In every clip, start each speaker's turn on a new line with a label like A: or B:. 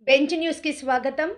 A: Bench న్యూస్‌కి స్వాగతం.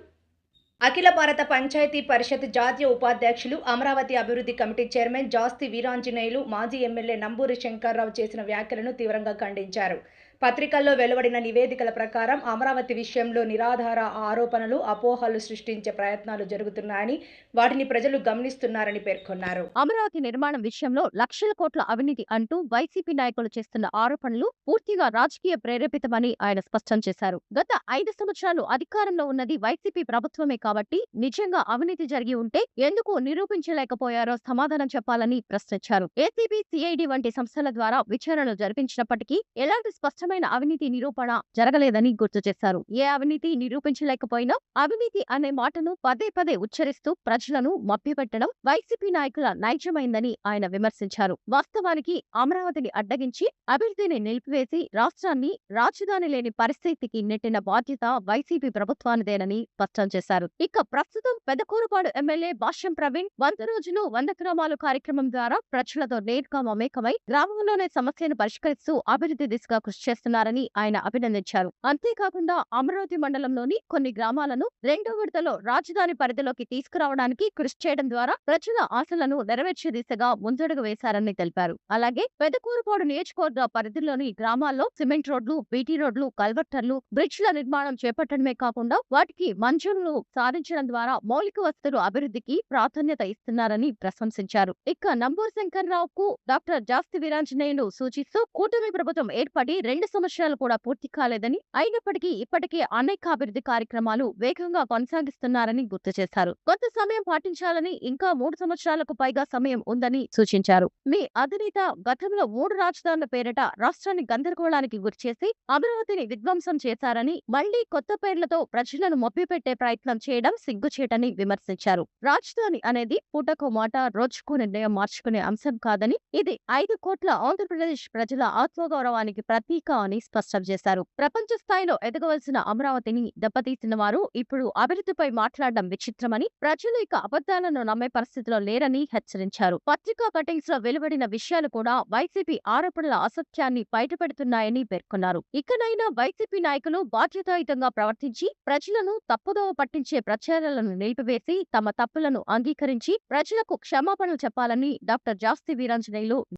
A: అఖిల భారత పంచాయతీ పరిషత్ జాతీయ ఉపాధ్యక్షులు, అమరావతి అభివృద్ధి కమిటీ చైర్మన్ జాస్తి వీరాంజనేయులు మాజీ ఎమ్మెల్యే నంబూరి శంకర్రావు చేసిన వ్యాఖ్యలను తీవ్రంగా ఖండించారు. పత్రికల్లో వెలువడిన నివేదికల ప్రకారం అమరావతి విషయంలో నిరాధార ఆరోపణలు, అపోహలు సృష్టించే ప్రయత్నాలు జరుగుతున్నాయని, వాటిని ప్రజలు గమనిస్తున్నారని పేర్కొన్నారు.
B: అమరావతి నిర్మాణం విషయంలో లక్షల కోట్ల అవినీతి అంటూ వైసీపీ నాయకులు చేస్తున్న ఆరోపణలు పూర్తిగా రాజకీయ ప్రేరేపితమని ఆయన స్పష్టం చేశారు. గత 5 సంవత్సరాలు అధికారంలో ఉన్నది వైసీపీ ప్రభుత్వమే కాబట్టి నిజంగా అవినీతి జరిగి ఉంటే ఎందుకు నిరూపించలేకపోయారో సమాధానం చెప్పాలని ప్రశ్నించారు. ఏసీబీ, సిఐడి వంటి సంస్థల ద్వారా విచారణలు జరిపించినప్పటికీ ఎలాంటి స్పష్టమైన అవినీతి నిరూపణ జరగలేదని గుర్తు చేశారు. ఏ అవినీతి నిరూపించలేకపోయినా అవినీతి అనే మాటను పదే పదే ఉచ్చరిస్తూ ప్రజలను మభ్యపెట్టడం వైసీపీ నాయకుల నైజమైందని ఆయన విమర్శించారు. వాస్తవానికి అమరావతిని అడ్డగించి అభివృద్ధిని నిలిపివేసి రాష్ట్రాన్ని రాజధాని లేని పరిస్థితికి నెట్టిన బాధ్యత వైసీపీ ప్రభుత్వానిదేనని స్పష్టం చేశారు. ఇక ప్రస్తుతం పెదకూరుపాడు ఎమ్మెల్యే భాష్యం ప్రవీణ్ 100 రోజులు 100 గ్రామాలు కార్యక్రమం ద్వారా ప్రజలతో నేరుగా మమేకమై గ్రామంలోనే సమస్యను పరిష్కరిస్తూ అభివృద్ధి దిశగా కృషి చేస్తున్నారని ఆయన అభినందించారు. అంతేకాకుండా అమరావతి మండలంలోని కొన్ని గ్రామాలను రెండో విడతలో రాజధాని పరిధిలోకి తీసుకురావడానికి కృషి చేయడం ద్వారా ప్రజల ఆశలను నెరవేర్చే దిశగా ముందడుగు వేశారని తెలిపారు. అలాగే పెదకూరుపాడు నియోజకవర్గ పరిధిలోని గ్రామాల్లో సిమెంట్ రోడ్లు, బీటీ రోడ్లు, కల్వర్టర్లు, బ్రిడ్జ్ల నిర్మాణం చేపట్టడమే కాకుండా వాటికి మంజూరులు సాధించడం ద్వారా మౌలిక వసతులు అభివృద్ధికి ప్రాధాన్యత ఇస్తున్నారని ప్రశంసించారు. ఇక నంబూరి శంకర్రావుకు డాక్టర్ జాస్తి వీరాంజనేయులు సూచిస్తూ కూటమి ప్రభుత్వం ఏర్పడి 2 సంవత్సరాలు కూడా పూర్తి కాలేదని, అయినప్పటికీ ఇప్పటికే అనేక అభివృద్ధి కార్యక్రమాలు వేగంగా కొనసాగిస్తున్నారని గుర్తు చేశారు. కొంత సమయం పాటించాలని, ఇంకా 3 సంవత్సరాలకు పైగా సమయం ఉందని సూచించారు. మీ అధినేత గతంలో 3 రాజధానుల పేరిట రాష్ట్రాన్ని గందరగోళానికి గురిచేసి అమరావతిని విధ్వంసం చేశారని, మళ్లీ కొత్త పేర్లతో ప్రజలను మభ్యపెట్టే ప్రయత్నం చేయడం సిగ్గుచేటని విమర్శించారు. రాజధాని అనేది పూటకో మాట, రోజుకో నిర్ణయం మార్చుకునే అంశం కాదని, ఇది 5 కోట్ల ఆంధ్రప్రదేశ్ ప్రజల ఆత్మగౌరవానికి ప్రతీక అని స్పష్టం చేశారు. ప్రపంచ స్థాయిలో ఎదగవలసిన అమరావతిని దెబ్బతీసిన వారు ఇప్పుడు అభివృద్ధిపై మాట్లాడడం విచిత్రమని, ప్రజలు ఇక అబద్ధాలను నమ్మే పరిస్థితిలో లేరని హెచ్చరించారు. పత్రికా కటింగ్స్ లో వెలువడిన విషయాలు కూడా వైసీపీ ఆరోపణల అసత్యాన్ని బయటపెడుతున్నాయని పేర్కొన్నారు. ఇకనైనా వైసీపీ నాయకులు బాధ్యతాయుతంగా ప్రవర్తించి ప్రజలను తప్పుదోవ పట్టించే ప్రచారాలను నిలిపివేసి తమ తప్పులను అంగీకరించి ప్రజలకు క్షమాపణలు చెప్పాలని డాక్టర్ జాస్తి వీరాంజనేయులు